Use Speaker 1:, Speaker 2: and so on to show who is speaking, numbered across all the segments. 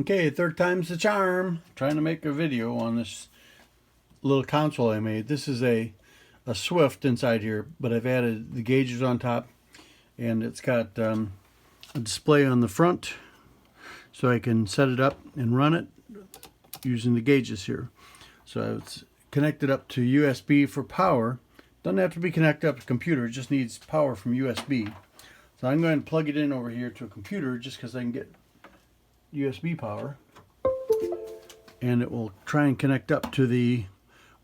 Speaker 1: Okay, third time's the charm. Trying to make a video on this little console I made. This is a Swift inside here, but I've added the gauges on top, and it's got a display on the front, so I can set it up and run it using the gauges here. So it's connected up to USB for power. Doesn't have to be connected up to a computer, it just needs power from USB. So I'm going to plug it in over here to a computer just because I can get USB power, and it will try and connect up to the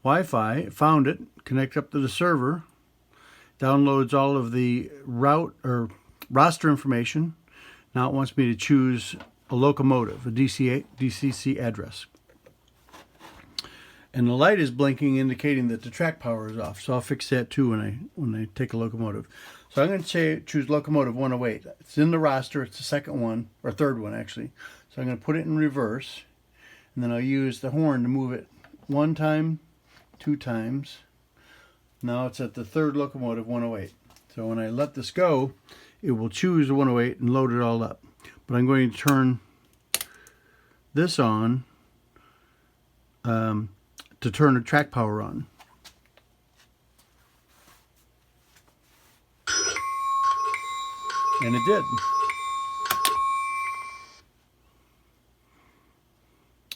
Speaker 1: Wi-Fi. It found it, connect up to the server, downloads all of the route or roster information. Now it wants me to choose a locomotive, a DCC address. And the light is blinking, indicating that the track power is off. So I'll fix that too when I take a locomotive. So I'm going to choose locomotive 108. It's in the roster. It's the second one, or third one actually. So I'm going to put it in reverse, and then I'll use the horn to move it one time, two times. Now it's at the third locomotive, 108. So when I let this go, it will choose the 108 and load it all up. But I'm going to turn this on to turn the track power on. And it did.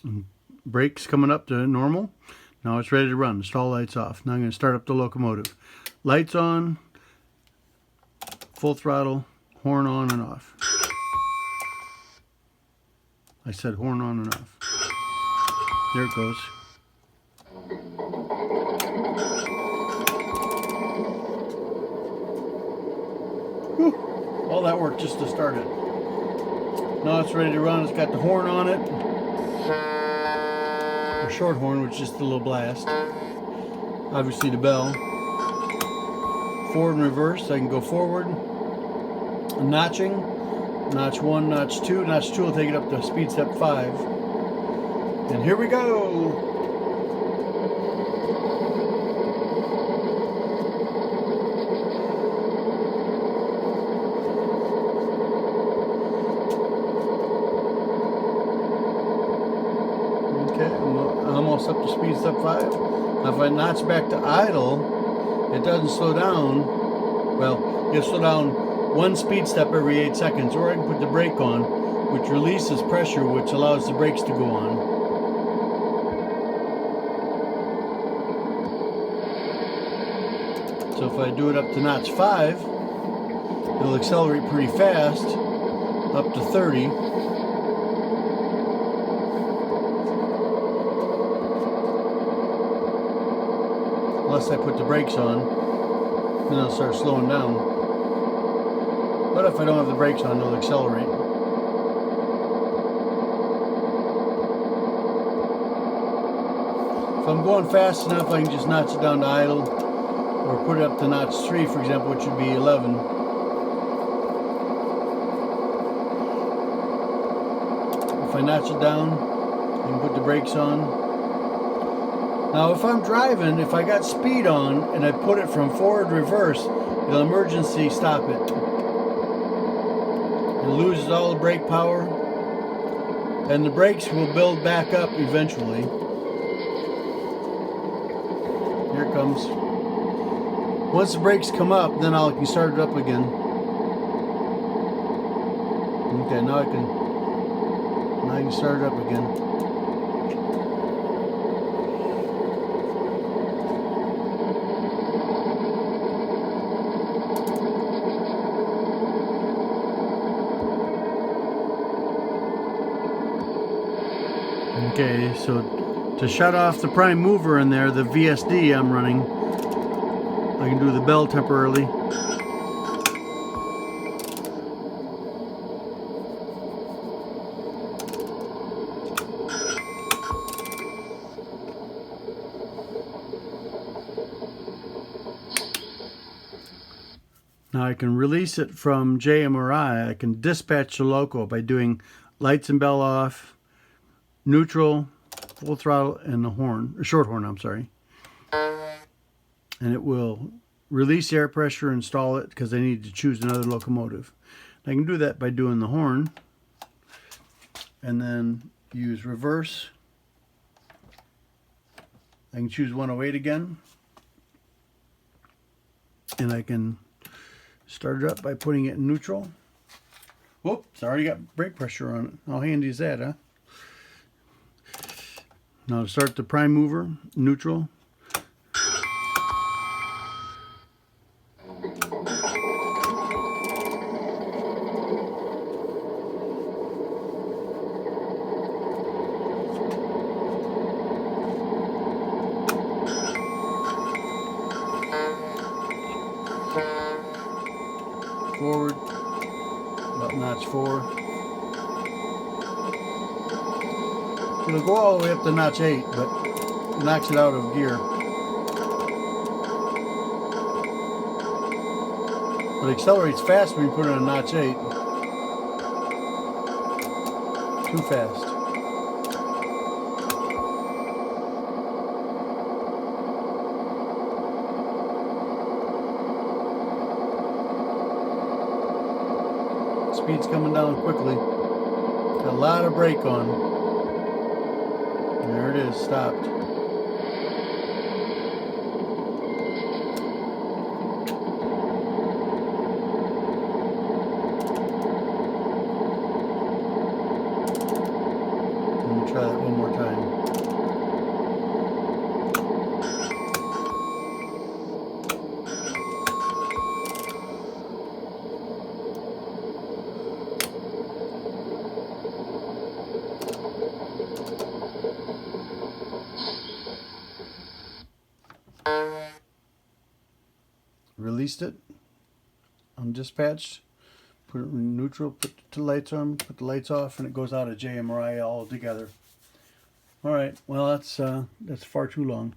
Speaker 1: And brakes coming up to normal. Now it's ready to run. Stall lights off. Now I'm going to start up the locomotive. Lights on, full throttle, horn on and off. I said horn on and off. There it goes. Whew. All that work just to start it. Now it's ready to run. It's got the horn on it. A short horn, which is just a little blast. Obviously the bell. Forward and reverse. I can go forward. Notching. Notch 1, notch 2. Notch 2 will take it up to speed step 5. And here we go. Okay, I'm almost up to speed step 5. Now if I notch back to idle, it doesn't slow down. Well, it'll slow down one speed step every 8 seconds, or I can put the brake on, which releases pressure, which allows the brakes to go on. So if I do it up to notch 5, it'll accelerate pretty fast, up to 30. Unless I put the brakes on, then it'll start slowing down. But if I don't have the brakes on, it'll accelerate. If I'm going fast enough, I can just notch it down to idle, or put it up to notch 3, for example, which would be 11. If I notch it down, I can put the brakes on. Now if I'm driving, if I got speed on and I put it from forward reverse, it'll emergency stop it. It loses all the brake power, and the brakes will build back up eventually. Here it comes. Once the brakes come up, then I can start it up again. Okay, now I can start it up again. Okay, so to shut off the prime mover in there, the VSD I'm running, I can do the bell temporarily. Now I can release it from JMRI. I can dispatch the loco by doing lights and bell off, neutral, full throttle, and the horn, or short horn, I'm sorry. And it will release air pressure, install it, because I need to choose another locomotive. I can do that by doing the horn. and then use reverse. I can choose 108 again, and I can start it up by putting it in neutral. Whoop, it's already got brake pressure on it. How handy is that, huh? Now to start the prime mover, neutral. Forward, about notch 4. It'll go all the way up to notch 8, but it knocks it out of gear. But it accelerates fast when you put it on notch 8. Too fast. Speed's coming down quickly. Got a lot of brake on. And there it is, stopped. Let me try that one more time. Released it, undispatched, put it in neutral, put the lights on, put the lights off, and it goes out of JMRI all together. All right, well that's far too long.